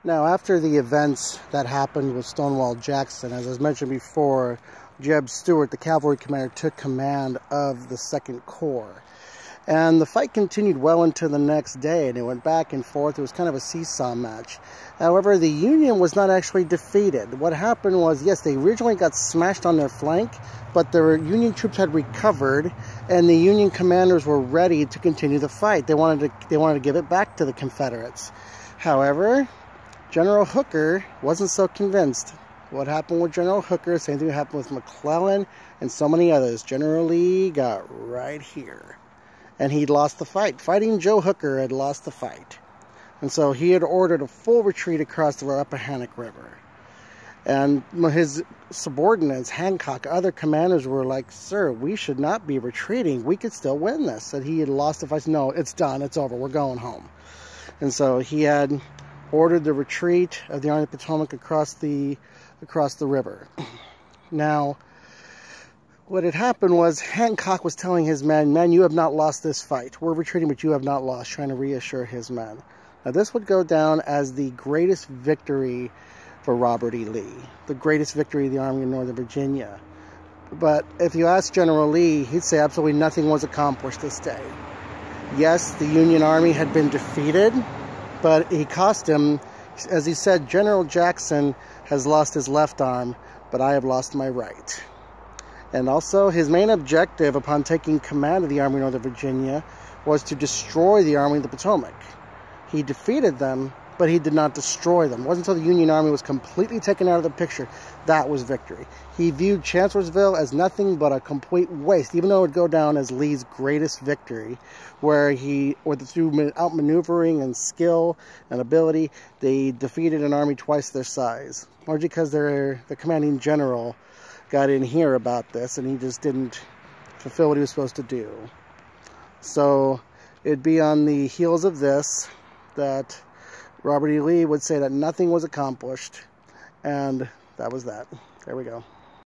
Now, after the events that happened with Stonewall Jackson, as I was mentioned before, Jeb Stuart, the cavalry commander, took command of the 2nd Corps. And the fight continued well into the next day, and it went back and forth. It was kind of a seesaw match. However, the Union was not actually defeated. What happened was, yes, they originally got smashed on their flank, but the Union troops had recovered, and the Union commanders were ready to continue the fight. They wanted to give it back to the Confederates. However, General Hooker wasn't so convinced. What happened with General Hooker, same thing happened with McClellan and so many others. General Lee got right here. And he'd lost the fight. Fighting Joe Hooker had lost the fight. And so he had ordered a full retreat across the Rappahannock River. And his subordinates, Hancock, other commanders were like, "Sir, we should not be retreating. We could still win this." And he had lost the fight. "No, it's done. It's over. We're going home." And so he had ordered the retreat of the Army of the Potomac across the river. Now, what had happened was Hancock was telling his men, "Men, you have not lost this fight. We're retreating, but you have not lost," trying to reassure his men. Now, this would go down as the greatest victory for Robert E. Lee, the greatest victory of the Army of Northern Virginia. But if you ask General Lee, he'd say absolutely nothing was accomplished this day. Yes, the Union Army had been defeated, but he cost him, as he said, "General Jackson has lost his left arm, but I have lost my right." And also, his main objective upon taking command of the Army of Northern Virginia was to destroy the Army of the Potomac. He defeated them, but he did not destroy them. It wasn't until the Union Army was completely taken out of the picture that was victory. He viewed Chancellorsville as nothing but a complete waste, even though it would go down as Lee's greatest victory, where through outmaneuvering and skill and ability, they defeated an army twice their size. Largely because the commanding general got in here about this, and he just didn't fulfill what he was supposed to do. So it'd be on the heels of this that Robert E. Lee would say that nothing was accomplished, and that was that. There we go.